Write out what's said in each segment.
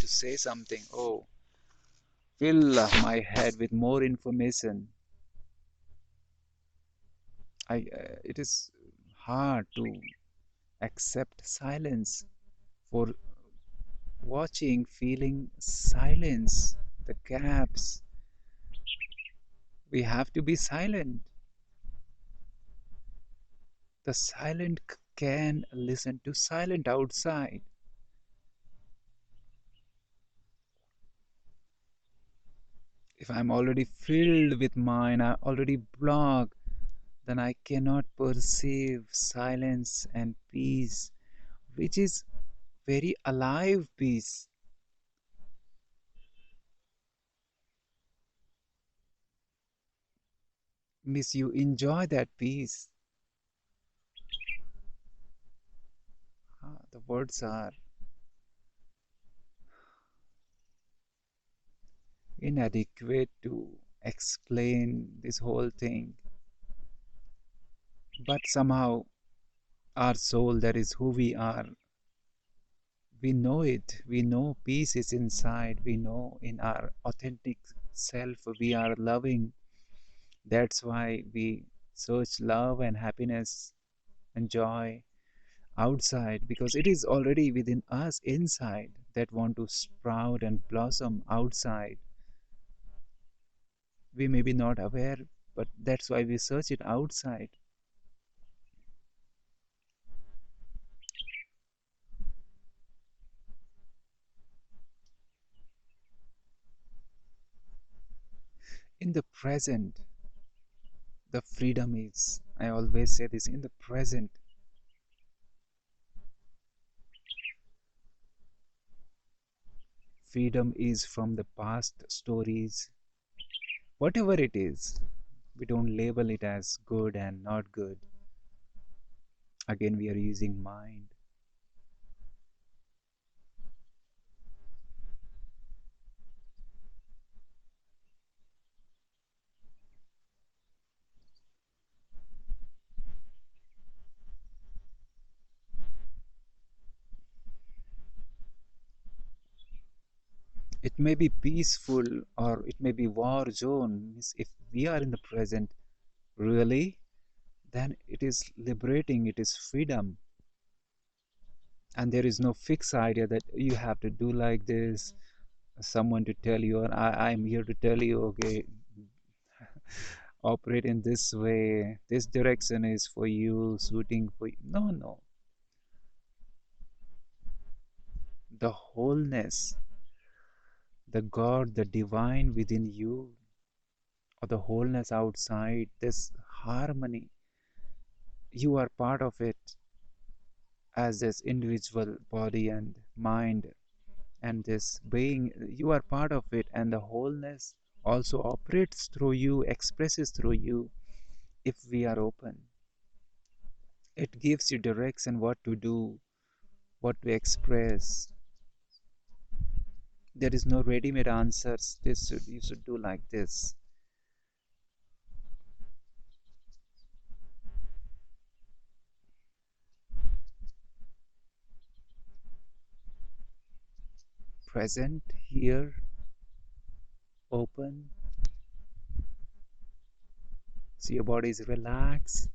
say something. Oh, fill my head with more information. It is hard to accept silence for watching, feeling silence, the gaps. We have to be silent. The silent can listen to silent outside. If I'm already filled with mind, I already blocked, then I cannot perceive silence and peace, which is very alive peace. Miss, you enjoy that peace. The words are inadequate to explain this whole thing. But somehow, our soul, that is who we are, we know it. We know peace is inside. We know in our authentic self we are loving. That's why we search love and happiness and joy outside, because it is already within us inside that want to sprout and blossom outside. We may be not aware, but that's why we search it outside. In the present, the freedom is, I always say this, in the present, freedom is from the past stories, whatever it is. We don't label it as good and not good. Again, we are using mind. It may be peaceful or it may be war zone. Means if we are in the present, really, then it is liberating, it is freedom. And there is no fixed idea that you have to do like this, someone to tell you, or I'm here to tell you, okay, operate in this way, this direction is for you, suiting for you. No, no. The wholeness, the God, the divine within you, or the wholeness outside, this harmony, you are part of it as this individual body and mind and this being. You are part of it, and the wholeness also operates through you, expresses through you. If we are open, it gives you direction what to do, what to express. There is no ready-made answers. You should do like this. Present here, open. So your body is relaxed.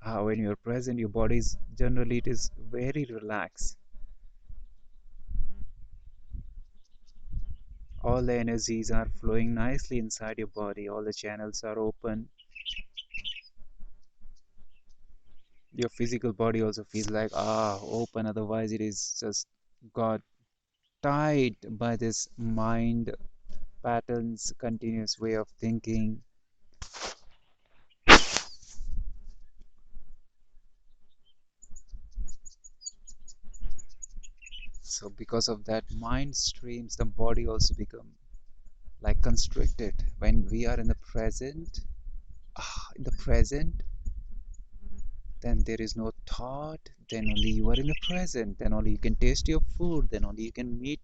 When you're present, your body is generally it is very relaxed. All the energies are flowing nicely inside your body. All the channels are open. Your physical body also feels like open. Otherwise, it is just got tied by this mind patterns, continuous way of thinking. So because of that mind streams, the body also become like constricted. When we are in the present, in the present, then there is no thought. Then only you are in the present. Then only you can taste your food. Then only you can meet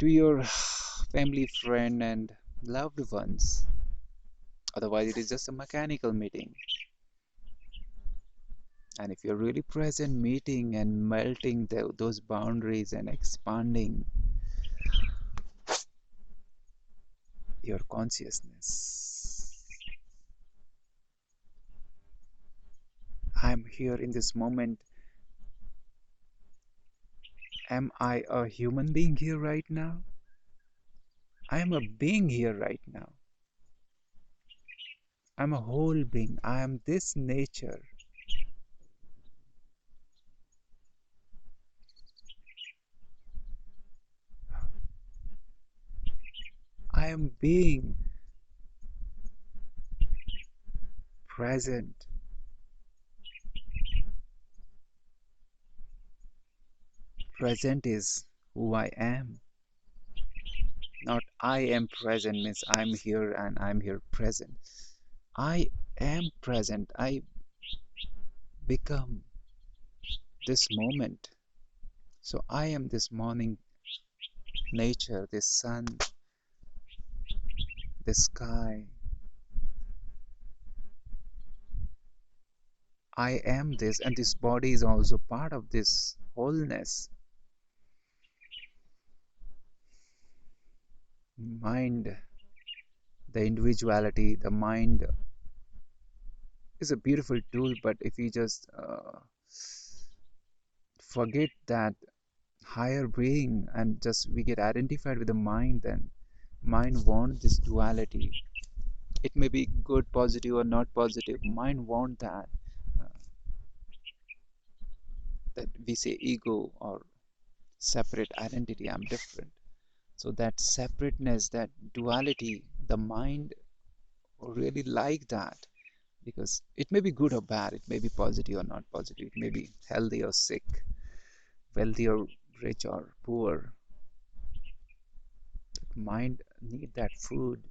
to your family, friend, and loved ones. Otherwise, it is just a mechanical meeting. And if you're really present, meeting and melting those boundaries and expanding your consciousness. I'm here in this moment. Am I a human being here right now? I am a being here right now. I'm a whole being. I am this nature. I am being present. Present is who I am. Not I am present means I'm here and I'm here present. I am present. I become this moment. So I am this morning nature, this sun, this sky. I am this, and this body is also part of this wholeness. Mind, the individuality, the mind is a beautiful tool, but if we just forget that higher being and just we get identified with the mind, then mind wants this duality. It may be good, positive, or not positive. Mind want uh, that we say ego or separate identity. I'm different. So that separateness, that duality, the mind really like that because it may be good or bad. It may be positive or not positive. It may be healthy or sick, wealthy or rich or poor. Mind need that food.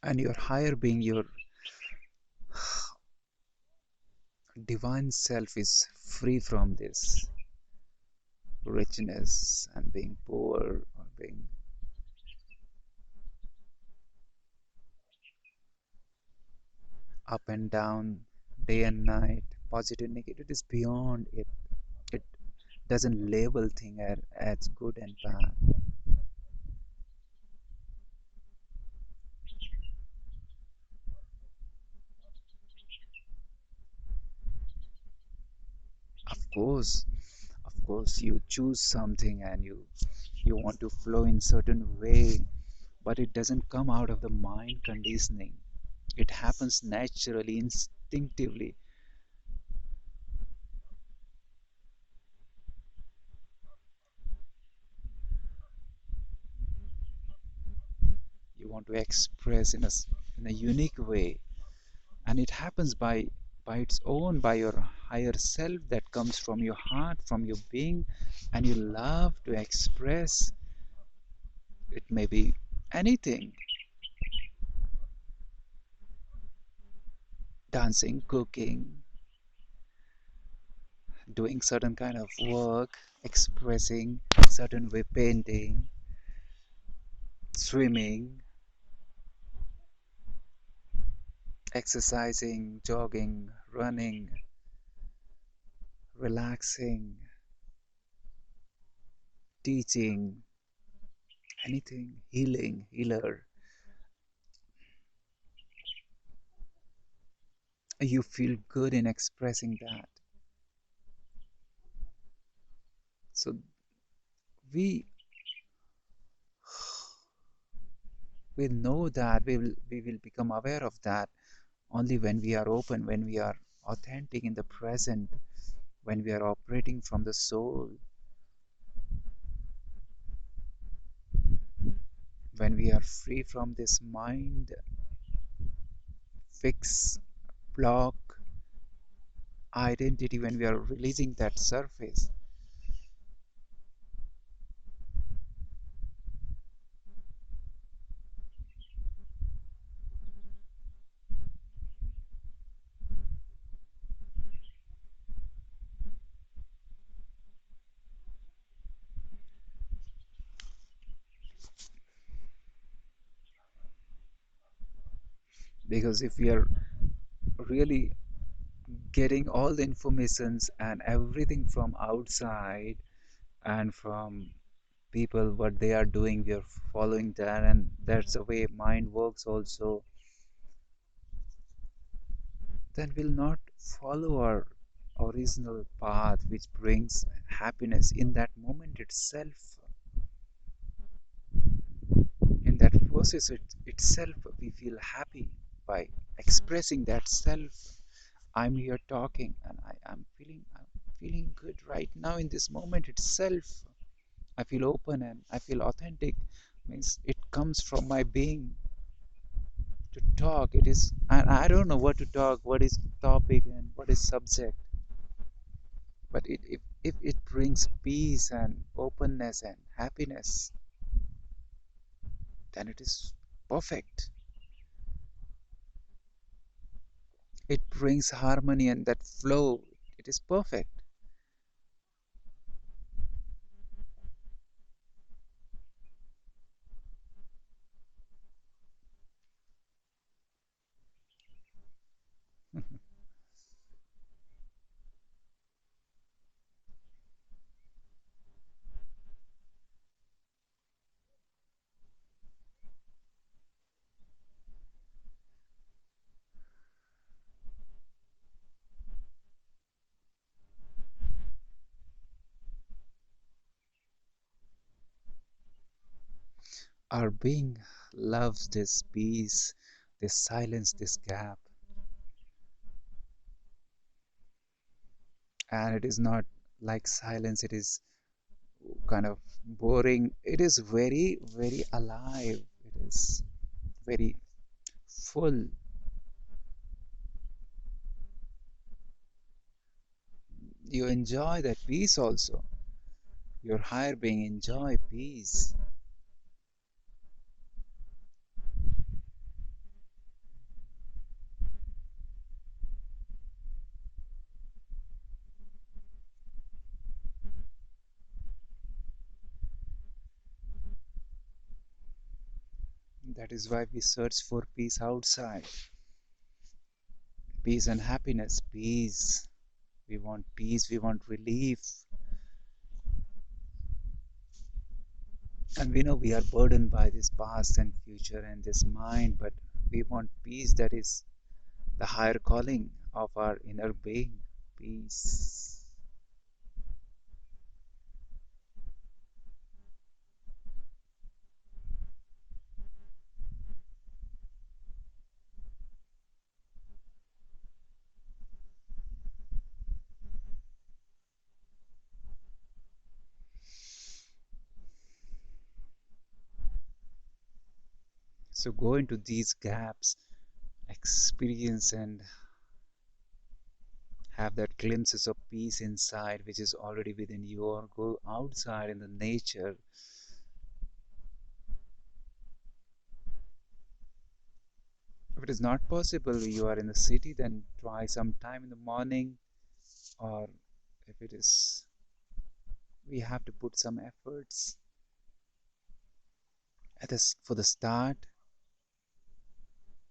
And your higher being, your divine self is free from this richness and being poor or being up and down, day and night, positive, negative. It is beyond it. It doesn't label thing as good and bad. Of course, of course, you choose something and you want to flow in certain way, but it doesn't come out of the mind conditioning. It happens naturally, instinctively. You want to express in a unique way, and it happens by its own, by your higher self that comes from your heart, from your being, and you love to express. It may be anything: dancing, cooking, doing certain kind of work, expressing certain way, painting, swimming, exercising, jogging, running, relaxing, teaching, anything, healing, healer. You feel good in expressing that. So we will know that we will become aware of that only when we are open, when we are authentic in the present, when we are operating from the soul, when we are free from this mind fix block identity, when we are releasing that surface. Because if we are really getting all the informations and everything from outside and from people what they are doing, we are following that, and that's the way mind works also, then we'll not follow our original path which brings happiness in that moment itself. In that process itself we feel happy by expressing that self. I'm here talking and I'm feeling good right now in this moment itself. I feel open and I feel authentic. Means it comes from my being to talk. It is, and I don't know what to talk, what is topic and what is subject, but if it brings peace and openness and happiness, then it is perfect. It brings harmony and that flow. It is perfect. Our being loves this peace, this silence, this gap, and it is not like silence. It is kind of boring. It is very, very alive. It is very full. You enjoy that peace also. Your higher being enjoy peace. That is why we search for peace outside. Peace and happiness. Peace. We want peace. We want relief. And we know we are burdened by this past and future and this mind, but we want peace. That is the higher calling of our inner being. Peace. So go into these gaps, experience and have that glimpses of peace inside which is already within you, or go outside in the nature. If it is not possible, you are in the city, then try some time in the morning, or if it is, we have to put some efforts at this for the start.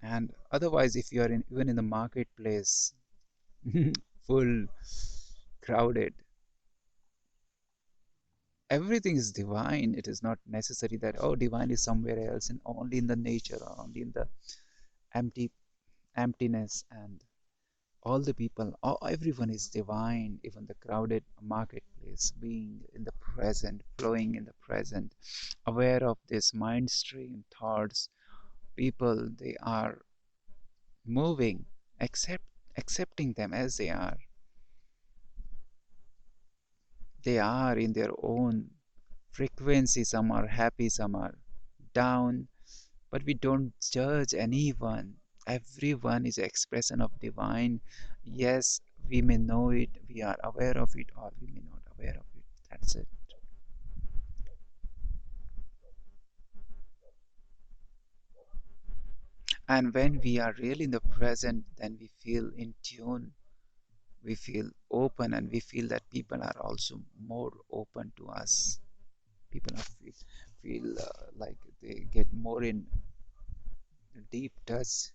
And otherwise, if you are in, even in the marketplace, full, crowded, everything is divine. It is not necessary that, oh, divine is somewhere else and only in the nature or only in the empty emptiness, and all the people, all, everyone is divine, even the crowded marketplace, being in the present, flowing in the present, aware of this mind stream thoughts. People, they are moving, accepting them as they are. They are in their own frequency. Some are happy, some are down, but we don't judge anyone. Everyone is an expression of divine. Yes, we may know it, we are aware of it, or we may not aware of it. That's it. And when we are really in the present, then we feel in tune, we feel open, and we feel that people are also more open to us. People are feel like they get more in deep touch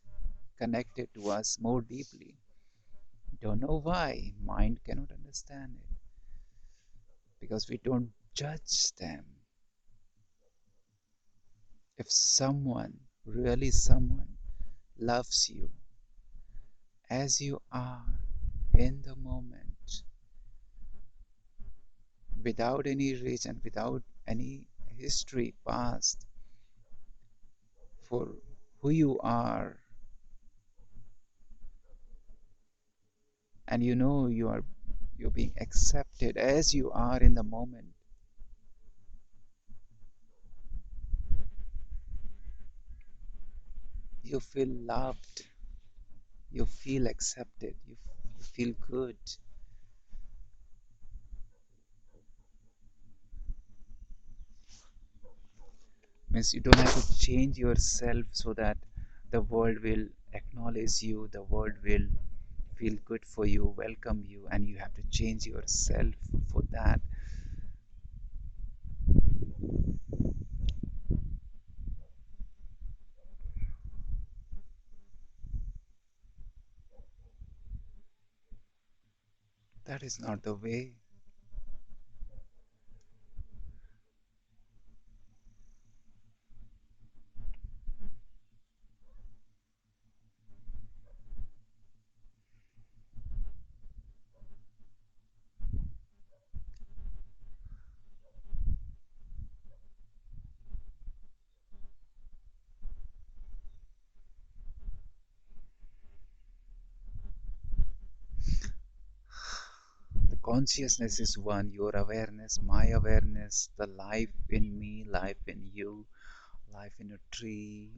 connected to us more deeply. Don't know why. Mind cannot understand it because we don't judge them. If someone, really someone, loves you as you are in the moment, without any reason, without any history past for who you are, and you know you're being accepted as you are in the moment, you feel loved, you feel accepted, you feel good. Means you don't have to change yourself so that the world will acknowledge you, the world will feel good for you, welcome you, and you have to change yourself for that. That is not the way. The consciousness is one, your awareness, my awareness, the life in me, life in you, life in a tree,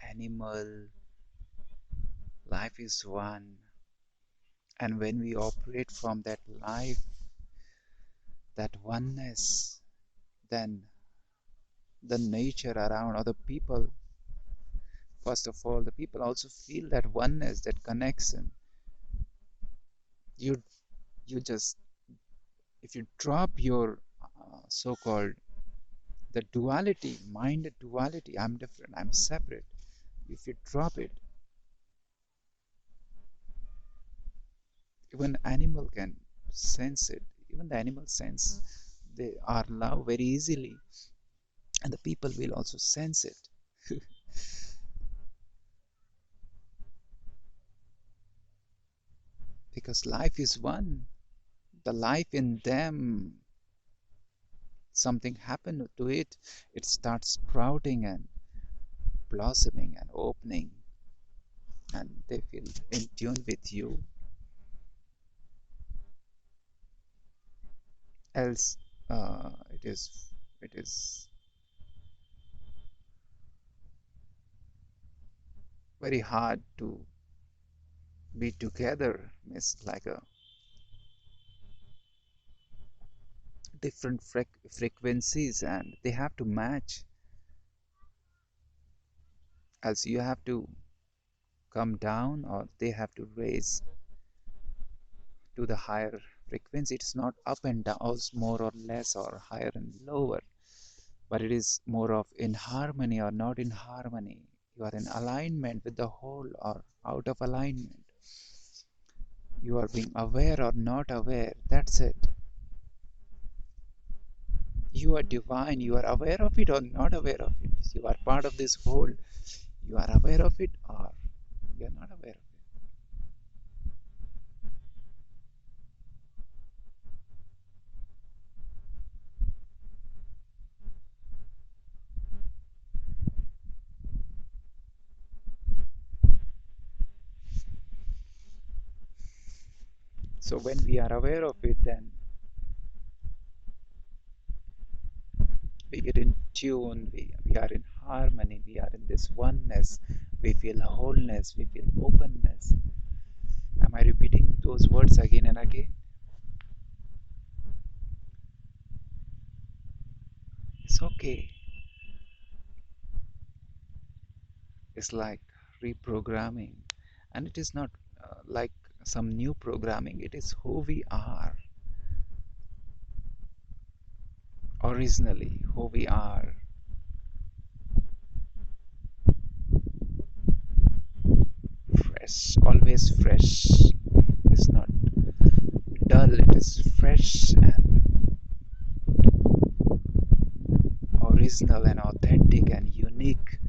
animal, life is one. And when we operate from that life, that oneness, then the nature around or the people, first of all, the people also feel that oneness, that connection. You, you just, if you drop your so-called the duality, mind duality, I'm different, I'm separate. If you drop it, even animal can sense it. Even the animal sense they are love very easily, and the people will also sense it. Because life is one. The life in them, something happened to it, it starts sprouting and blossoming and opening, and they feel in tune with you. Else, it is very hard to be together. It's like a different frequencies, and they have to match. As you have to come down, or they have to raise to the higher frequency. It's not up and down, also more or less, or higher and lower, but it is more of in harmony or not in harmony. You are in alignment with the whole or out of alignment. You are being aware or not aware. That's it. You are divine. You are aware of it or not aware of it. You are part of this whole. You are aware of it or you are not aware of it. So when we are aware of it, then we get in tune, we are in harmony, we are in this oneness, we feel wholeness, we feel openness. Am I repeating those words again and again? It's okay. It's like reprogramming, and it is not like some new programming, it is who we are originally, who we are. fresh, always fresh. It's not dull, it is fresh and original and authentic and unique.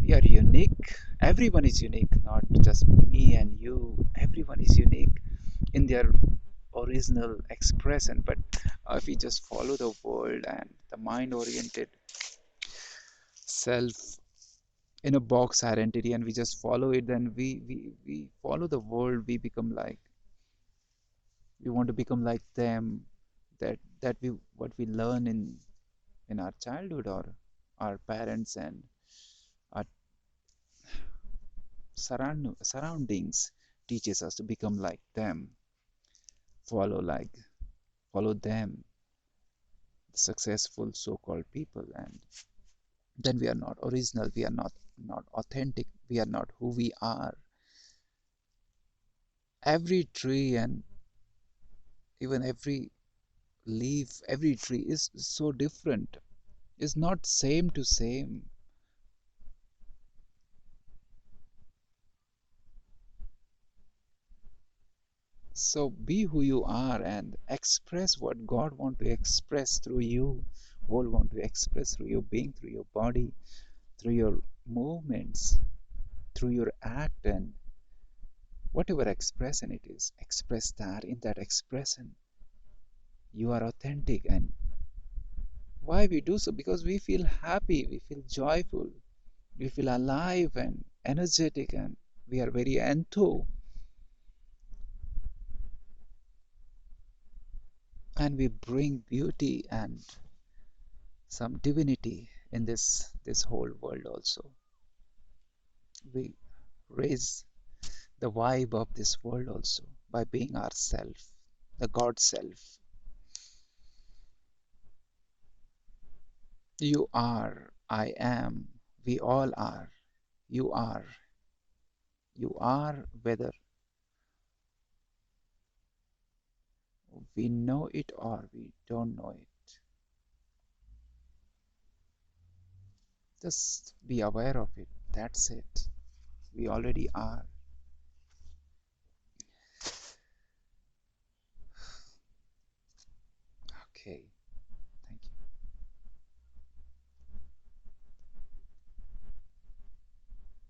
We are unique. Everyone is unique, not just me and you. Everyone is unique in their original expression. But if we just follow the world and the mind oriented self in a box identity and we just follow it, then we follow the world. We become like, we want to become like them. That we, what we learn in our childhood, or our parents and our surroundings teaches us to become like them, follow like, follow them, the successful so-called people. And then we are not original, we are not authentic, we are not who we are. Every tree and even every leaf, every tree is so different, is not same to same. So be who you are and express what God want to express through you, whole want to express through your being, through your body, through your movements, through your act, and whatever expression it is, express that. In that expression you are authentic. And why we do so? Because we feel happy, we feel joyful, we feel alive and energetic, and we are very enthu, and we bring beauty and some divinity in this whole world also. We raise the vibe of this world also by being ourself, the God self. You are, I am, we all are, you are, you are, whether we know it or we don't know it. Just be aware of it. That's it. We already are. Okay.